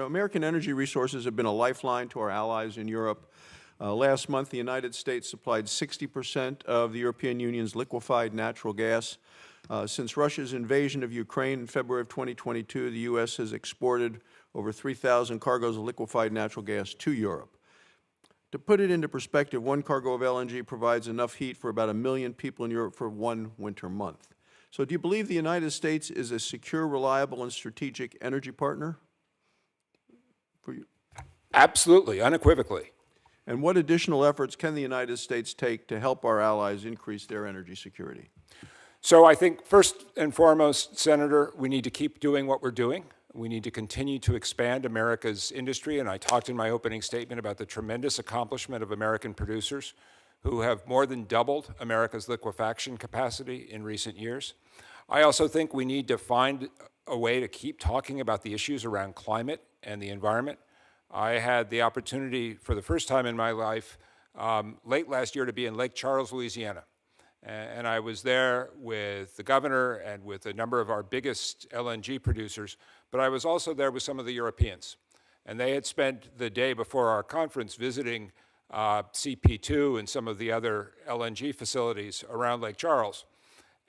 American energy resources have been a lifeline to our allies in Europe. Last month, the United States supplied 60% of the European Union's liquefied natural gas. Since Russia's invasion of Ukraine in February of 2022, the U.S. has exported over 3,000 cargoes of liquefied natural gas to Europe. To put it into perspective, one cargo of LNG provides enough heat for about 1 million people in Europe for one winter month. So do you believe the United States is a secure, reliable, and strategic energy partner for you? Absolutely, unequivocally. And what additional efforts can the United States take to help our allies increase their energy security? So I think first and foremost, Senator, we need to keep doing what we're doing. We need to continue to expand America's industry, and I talked in my opening statement about the tremendous accomplishment of American producers who have more than doubled America's liquefaction capacity in recent years. I also think we need to find a way to keep talking about the issues around climate and the environment. I had the opportunity for the first time in my life late last year to be in Lake Charles, Louisiana. And I was there with the governor and with a number of our biggest LNG producers, but I was also there with some of the Europeans. And they had spent the day before our conference visiting CP2 and some of the other LNG facilities around Lake Charles.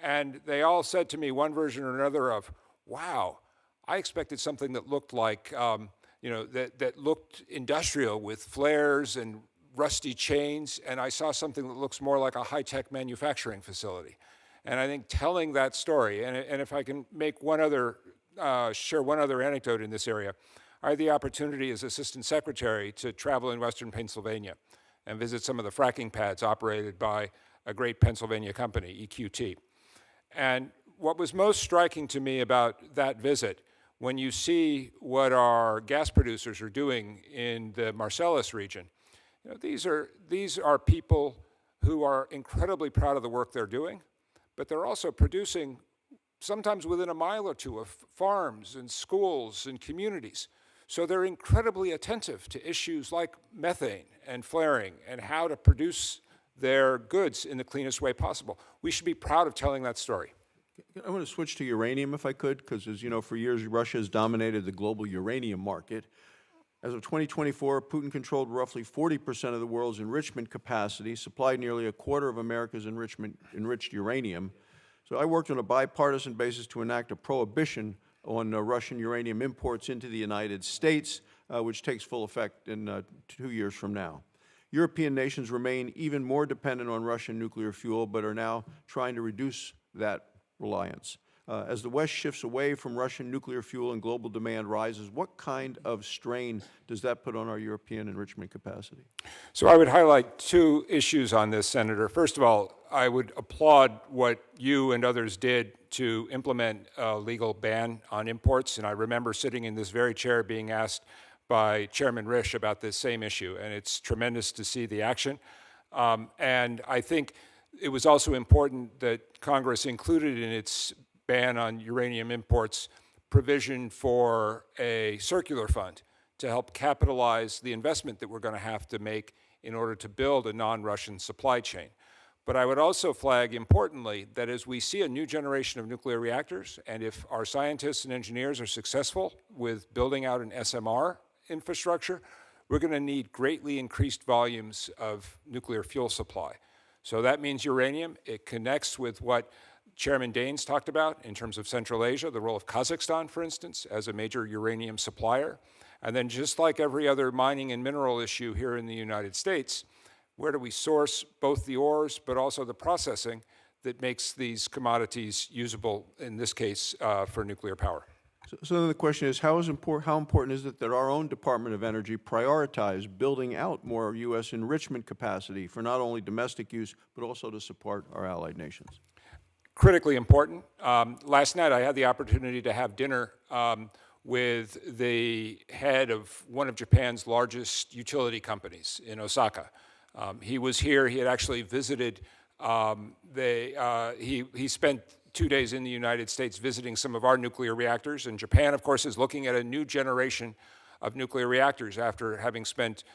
And they all said to me one version or another of, wow, I expected something that looked like, that looked industrial with flares and rusty chains, and I saw something that looks more like a high-tech manufacturing facility. And I think telling that story, and if I can make share one other anecdote in this area, I had the opportunity as Assistant Secretary to travel in Western Pennsylvania and visit some of the fracking pads operated by a great Pennsylvania company, EQT. And what was most striking to me about that visit, when you see what our gas producers are doing in the Marcellus region, these are people who are incredibly proud of the work they're doing, but they're also producing sometimes within a mile or two of farms and schools and communities. So they're incredibly attentive to issues like methane and flaring and how to produce their goods in the cleanest way possible. We should be proud of telling that story. I want to switch to uranium if I could, because as you know, for years Russia has dominated the global uranium market. As of 2024, Putin controlled roughly 40% of the world's enrichment capacity, supplied nearly a quarter of America's enriched uranium. So I worked on a bipartisan basis to enact a prohibition on Russian uranium imports into the United States, which takes full effect in 2 years from now. European nations remain even more dependent on Russian nuclear fuel, but are now trying to reduce that reliance. As the West shifts away from Russian nuclear fuel and global demand rises, what kind of strain does that put on our European enrichment capacity? So I would highlight two issues on this, Senator. First of all, I would applaud what you and others did to implement a legal ban on imports. And I remember sitting in this very chair being asked by Chairman Risch about this same issue. And it's tremendous to see the action. And I think it was also important that Congress included in its ban on uranium imports provision for a circular fund to help capitalize the investment that we're going to have to make in order to build a non-Russian supply chain. But I would also flag, importantly, that as we see a new generation of nuclear reactors, and if our scientists and engineers are successful with building out an SMR infrastructure, we're going to need greatly increased volumes of nuclear fuel supply. So that means uranium. It connects with what Chairman Daines talked about in terms of Central Asia, the role of Kazakhstan, for instance, as a major uranium supplier. And then just like every other mining and mineral issue here in the United States, where do we source both the ores but also the processing that makes these commodities usable, in this case, for nuclear power? So then the question is, how important is it that our own Department of Energy prioritize building out more U.S. enrichment capacity for not only domestic use, but also to support our allied nations? Critically important. Last night I had the opportunity to have dinner with the head of one of Japan's largest utility companies in Osaka. He was here. He had actually visited. He spent 2 days in the United States visiting some of our nuclear reactors. And Japan, of course, is looking at a new generation of nuclear reactors after having spent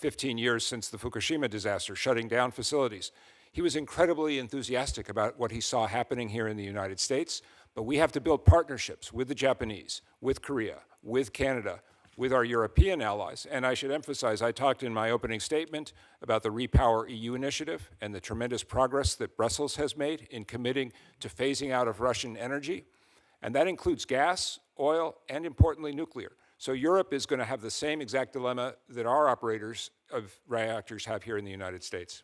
15 years since the Fukushima disaster, shutting down facilities. He was incredibly enthusiastic about what he saw happening here in the United States, but we have to build partnerships with the Japanese, with Korea, with Canada, with our European allies. And I should emphasize, I talked in my opening statement about the Repower EU initiative and the tremendous progress that Brussels has made in committing to phasing out of Russian energy. And that includes gas, oil, and importantly, nuclear. So Europe is going to have the same exact dilemma that our operators of reactors have here in the United States.